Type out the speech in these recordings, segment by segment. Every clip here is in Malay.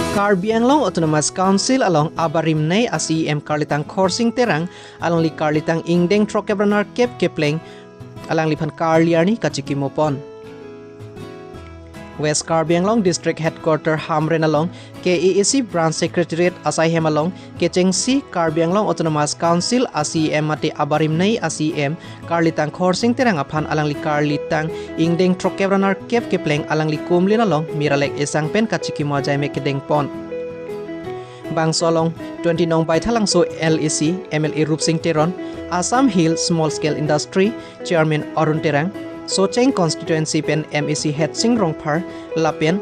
Karbi Anglong Autonomous Council along Abarim Nei ASEM Karlitang Khorsing Terang along li Karlitang Ingdeng Trokebranar Kep Kepling alang lipan Karliarni Kachikimopon. West Karbi Anglong District Headquarter Hamren along KEAC Branch Secretariat Asaihem along Kechengsi Karbi Anglong Autonomous Council ASEM mati Abarim Nei ASEM Karlitang Khorsing Terang apan alang li Karlitang Ingdeng Trokebranar Kep Kepling alang li Kumlin along Miralek Esang Pen Kachikimo Ajai Mekedeng Pon. Bang Solong 29 by Thalangso LEC MLA Rup Singh Teron Assam Hill Small Scale Industry Chairman Arun Terang Socheng Constituency Pen MEC Head Sing Rongphar Lapen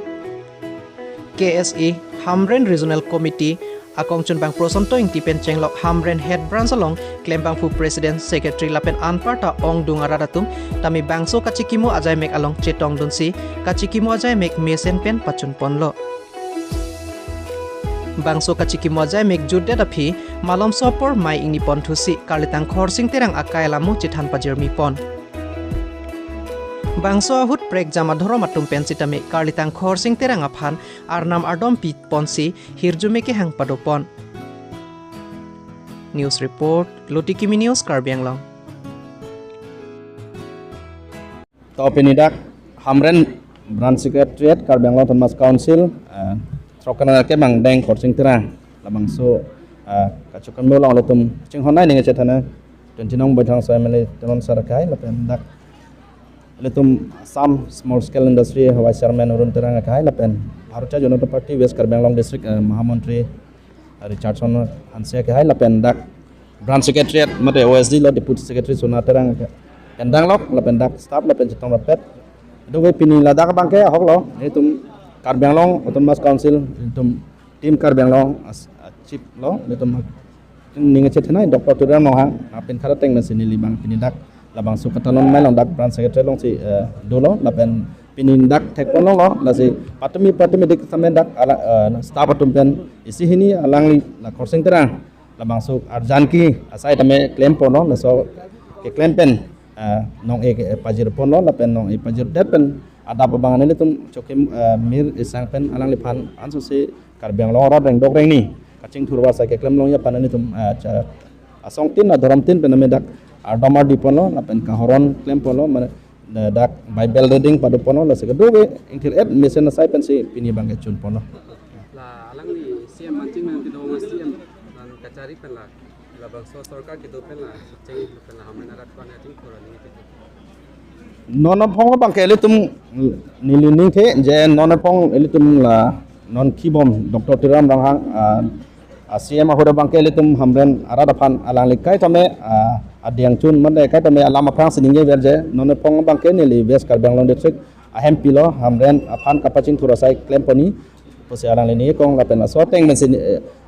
KSE Hamren Regional Committee Akong Chun Bang Prosonto Ingti Pen Chenglok Hamren Head Branch along Klembang Fu President Secretary Lapen Anparta Ong Dungaradatum Tami Bangso Kachikimo Ajai Mek along Chetong Dunsi Kachikimo Ajai Mek Mesen Pen Pachun Ponlo Bangso Kachikimo Ajai Mek Jude Dapi Malom Sopor Mai Ingni Pon Thusi Karlitang Khorsing Terang Akai Lamu Chithan Pajermi Pon Bangso ahut prek jama dhoro matum pensitame Karlitang Khorsing Terang aphan arnam ardom pit ponsi hirjume ke hang padopon. News report Lutikimi News Karbi Anglong. Topinidak Hamren Branch Secretariat Karbi Anglong Autonomous Council Trokebranar ke Ingdeng Khorsing Terang labangso kacukan mulong letum cinghonai ninga cetana 29 bajang saya mele tenon sarakai lapen dak letum Assam Small Scale Industry Vice Chairman Arun Terang kai lapen Bharatiya Janata Party West Karbi Anglong District Mahamantri Richardson Hansia kai lapen dak Branch Secretariat mate OSD lo Deputy Secretary Sona Terang kendang lok lapen dak staff lapen cetong rapet dowe pini ladak bangke hok lo letum Karbi Anglong Autonomous Council letum tim Karbi Anglong chief lo letum ninga cetana Dr. Turan mohang apen karateng mesin libang pini dak labang sukatalon melong dak Branch Secretary long si dolo lapen pinindak tekpon long lo la si patumi dik samen dak ala staff atumpen isi hini alang la Khorsing Terang labang su arjanki asai tame claim pon lo la so ke claim pen nong e pajir pon lo lapen nong e pajir depen ada pabangan ini tum chokim mir isang pen alang lipan anso si Karbi Anglong rod reng dok reng ni kacing thurwa sa ke claim long ya panani tum asong tin adoram tin pen ame dak Ardomar di pono lapen kahoron klaim pono dak Bible reading pada pono la sekedoge ingkil mesin sai pensi pini bangke chun pono la alang ni siam mancing nang tido ngasiam dan kacari pen la bangso sarkar kitu pen la ceng pen la hamna rat kon ating koran ni kitu non phong bangke elitum nilining the je non phong elitum la non kibom Dr. Tiram ranghang ASEM ahoda bangke elitum Hamren aradapan alang likai tame adiang chun mande kai tame alama prang sininge verje non pong bangke ni li West Karbi Anglong District ahem pilo Hamren aphan kapacing thurasai claim poni posi alang li ni kong lapen la soteng mesin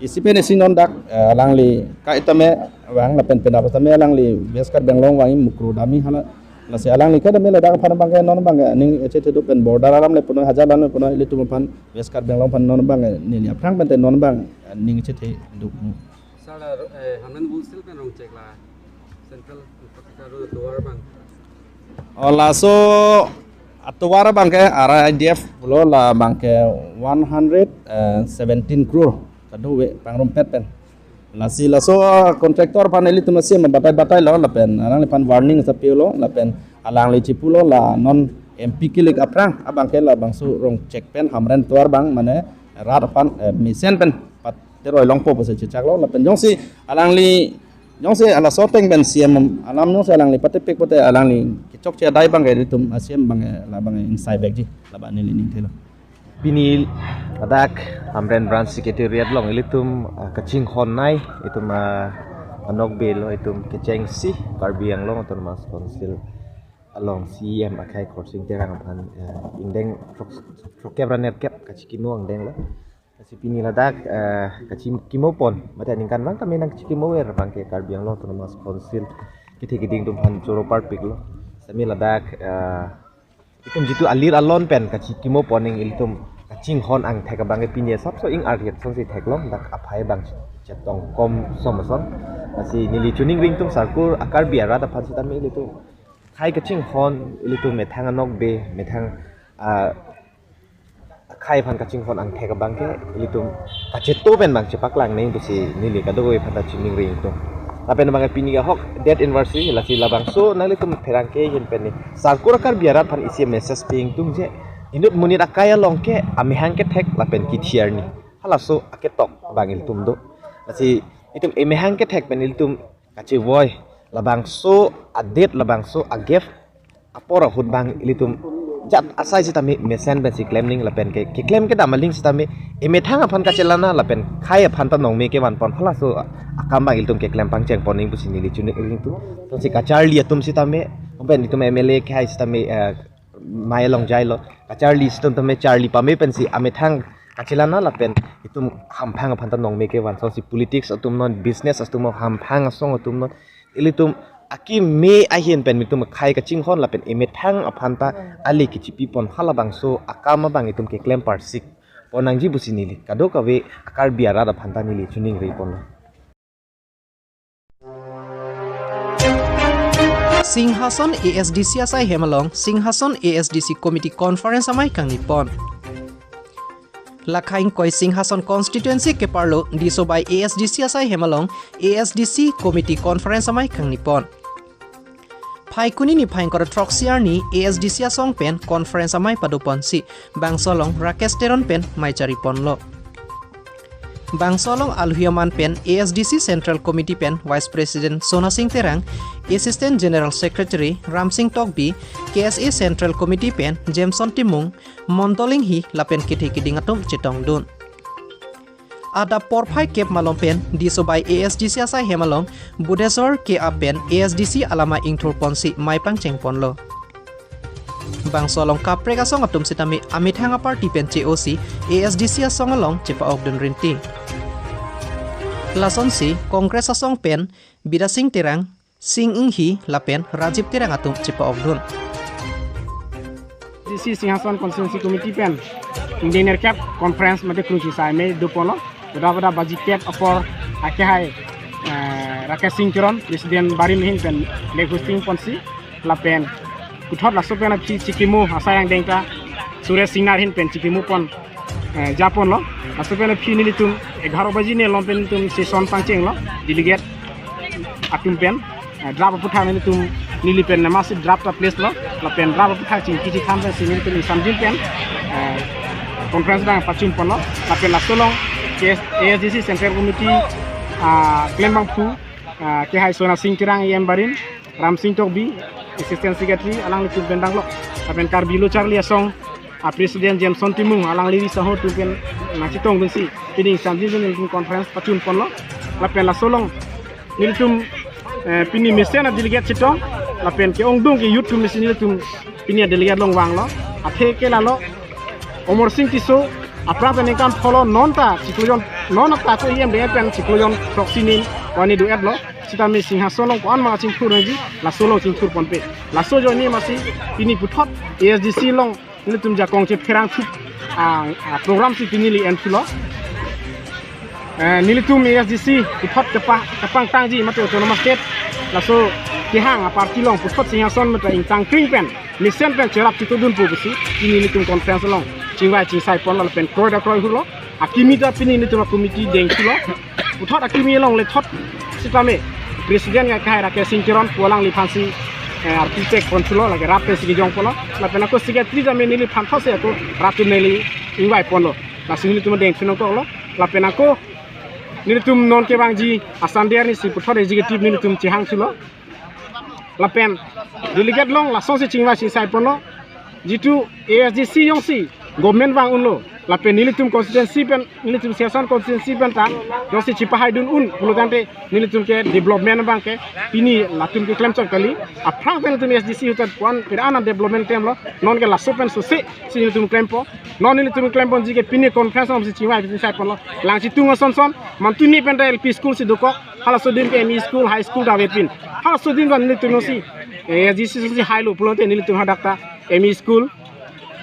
isipe ne sinon dak alang li kai tame wang lapen pendapat tame alang li West Karbi Anglong wangi mukru dami hala la se alang li kai tame la dak phan bangke non bangke ning echete do pen border alam le puno hajalan le puno litu phan West Karbi Anglong phan non bangke ni li aprang pente non bang ning echete du sala hamnan busil pen rong cek la Central Infrastructure Duar Bang. Ola so atuara bangke RIDF lo la bangke 117 crore kadu we pangrumpet pen. La si la so kontraktor paneli tu masih membatai-batai lo la pen alang pan warning sa lo la pen alang li cipulo la non MP kilik aprang abangke la bangsu rong cek pen Hamren tuar bang mane rat pan misen pen pat teroi longpo pose cecak lo la pen jong si alang li nyong se ala soteng ben siam alam nyong se alang li patepek pote alang li kicok cia dai bang ke tum asiam bang la bang inside bag ji la ba ni lining thelo Pini adak Hamren Branch Secretariat long ilitum kacing honai itum anok belo itum kecengsi Karbi Anglong Autonomous Council along CM akai Khorsing Terang pan Ingdeng Trokebranar Kep kachikimo Ingdeng lo si pini ladak kachikimo pon mata ningkan bang kami nang kachikimo wer bang ke Karbi Anglong Autonomous Council kiti giding tum pan choro parpik lo sami ladak itum jitu alir alon pen kachikimo poning ilitum kaching hon ang theka bang pinie sap so ing arget song si theklom dak aphai bang chetong kom somason asi nili tuning ring tum sarkur akar biara da phansi tam ilitum khai kaching hon ilitum methang anok be methang kai phan kaching hon ang theka bangke ilitum kacheto pen bang cepak lang nei tu si nili kadoi phan ta chining ring tu lapen bang pini ga hok dead inversi la si labang so nali tum therangke hin pen ni sarkura kar biarat phan isi message ping tung je inut munit akaya longke amihang ke thek lapen kithiar ni halaso aketok bang ilitum do la si itum emihang ke thek pen ilitum kachi voy labang so adet labang so agef apora hut bang ilitum jat asai si tami mesen ben si claim ning lapen ke claim ke damaling si tami emethang aphan ka chelana lapen khai aphan ta nong me ke wan pon phala so akamba iltum ke claim pang cheng poning pusi nili chune ring tu to si kachar li atum si tami ben itum mla khai si tami mai long jai lo kachar li si tami charli pame pen si amethang kachelana lapen itum hamphang aphan ta nong me ke wan so si politics atum non business atum hamphang asong atum non ilitum aki me ahin pen mitum khai ka ching hon la pen emethang aphanta ali kichipi pon halabang so akama bang itum ke claim parsik ponang ji businili kado kawe akar biara da phanta nili chuning rei pon Singhason ASDC asai hemalong Singhason ASDC Committee Conference amai kang nipon Lakhaing koi Singhason constituency ke parlo disobai ASDC asai hemalong ASDC Committee Conference amai kang nipon Phai kuni ni phai kor troxiar ni ASDC asong pen conference amai padopon si bangsolong Rakesh Teron pen mai chari ponlo Bangsolong Alhuyaman pen ASDC Central Committee pen Vice President Sona Singh Terang Assistant General Secretary Ram Singh Tokbi KSA Central Committee pen Jameson Timung Montoling hi lapen kithi kidingatum chitong dun Ada porphai kep malom pen disobai ASDC asai hemalong Budesor ke apen ASDC alama ingthur ponsi maipang chengponlo Bangsolong kapre asong atum sitami amithanga party pen COC ASDC asong along chepa ogdun rinti Lason si Kongres asong pen Bida Singh Terang Singh Inghi lapen Rajiv Terang atum chepa ogdun ASDC Singhason Constituency Committee pen Indian Cap Conference mate kruci sai me dupolo bada baji cap apor akhai Rakesh Singh Teron Presiden Barim hin pen le hosting ponsi lapen kuthot la sopen apsi chikimu asayang dengta Suresh Singnar hin pen chikimu pon japon lo asopen apsi nilitum 11 baji ne lompen tum session pangcheng lo delegate atum pen draft putha nilitum nili pen namasi draft place lo lapen draft putha ching kiji khambe sinil samjin pen conference bang pachum pon lo lapen la solong ASDC Central Committee Klembang Phu ke hai Sona Singh Terang Yem Barin Ram Singh Tokbi Assistant Secretary alang litu bendang lo apen karbilo Charlie Asong Presiden Jameson Timung alang liri saho tu pen nachitong bensi pini samjin pen conference pachun pon lo lapen la solong nilitum pini mesen delegate chitong lapen ke ongdung ke youth commission nilitum pini delegate long wang lo athe ke la lo Omor Singh Tiso Aprata nekan follow nonta ciklujon non ta ko yem de pen ciklujon proxinin wani du edlo sita mi Singhason ko an ma ching thuranji la solo ching thur ponpe la sojo ni masi ini puthot ASDC long ni tum ja kong che pherang thu program si pinili en thulo nilitum ASDC puthot kapang tangji mate autonomous state la so kihang parti long puthot Singhason mata ing tang kring pen mission pen cherap chitudun pu besi ini nilitum conference long chingwai ching sai pon lo pen kroi da kroi hulo akimita pini ni tuma committee deng hulo uthot akimi long le thot sitame presiden nga kai Rakesh Singh Teron pulang li phansi architect pon hulo lagi rap pesi jong pon la pen ako secretary da menili phan those ko ratu neli ingwai pon lo la singli tuma deng phino ko lo la pen ako ni tum non ke bangji asandiar ni si puthot executive ni tum chihang hulo la pen delegate long la so se chingwai si sai pon lo jitu ASDC yong si government bang unlo lapen nilitum constituency pen nilitum Singhason constituency pen ta yosi chipahai dun un pulutante nilitum ke development bang ke pini latum ke claim chok kali aprang pen nilitum ASDC utat kwan pirana development tem lo non ke laso pen so se nilitum claim po non nilitum claim pon jike pini conference om si chiwai pin sai pon lo lang si tunga son son mantuni pen LP school si doko hala so din ke ME school high school da wepin hala so din ban nilitum si ASDC si high lo pulunte nilitum hadakta ME school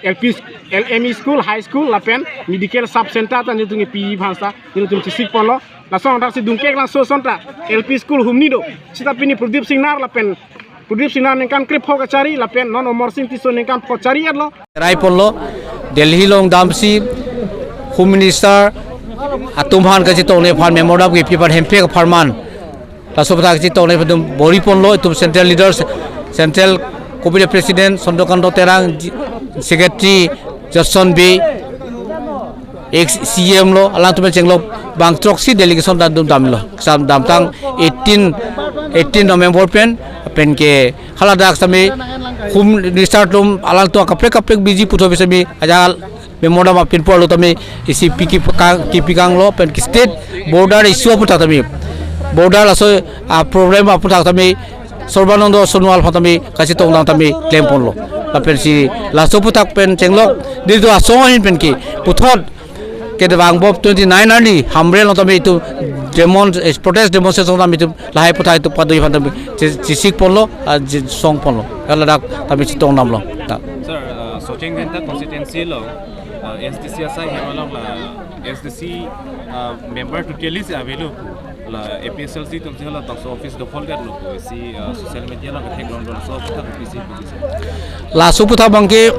LME school, high school, lapen medical sub center ta nitung PE bhansa nitung chisik ponlo la song ta si dungke lang so sonta LP school humnido sita pini Pradip Singnar lapen Pradip Singnar nengkan krip ho kachari lapen non Omor Singh Tiso nengkan ho chari adlo rai ponlo Delhi long damsi Home Minister atumhan kasi to ne fan memorandum ki paper hempe ka farman la sobta kasi to ne padum bori ponlo itum central leaders central Kopilia President Sondokando Terang Secretary Jason B ex CM lo alang tu cenglo bang troksi delegation dan dum damlo sam dam tang 18 November pen ke haladak sami hum minister tum alang tu kapek biji puto bisami ajal memorandum apin porlo tami isi piki kang lo pen ki state border issue puta tami border aso problem aputa tami Sorbanando Sonwal Fatami kasi tong nang tami claim ponlo lapen si laso putak pen cenglo dito asongahin pen ki puthot ke bang bob 29 ani hamre lo tami itu protest demonstration tami itu lahai putai itu padoi fatami sisik ponlo song ponlo ala dak tami sitong nam lo sir socheng genta constituency lo SDC asai hemalong la SDC member to tell is available la APSLC tum sila tax office do folder lo si social media la ke ground so puta PC la suputa bangke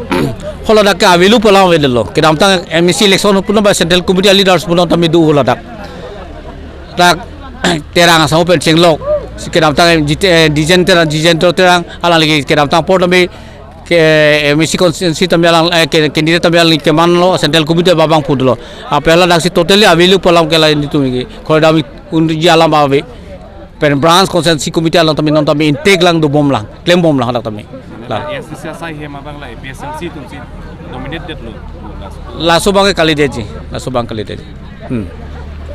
hola dak avelu pola vedelo ke dam tang MEC election puno ba central committee leaders puno tami du hola dak terang sa open chenglok ke dam tang dijen terang ala lagi ke dam tang por tami ke MEC constituency tami alang ke candidate tami alang ke manlo central committee babang pudlo apela dak si totally avelu pola ke la itu ngi ko dam undi alam awe pen branch constituency committee alang tami non tami intake lang do bom lang claim bom lang dak tami la SDC asai hema bang la APSLC tum si dominated lo la sobang kali deji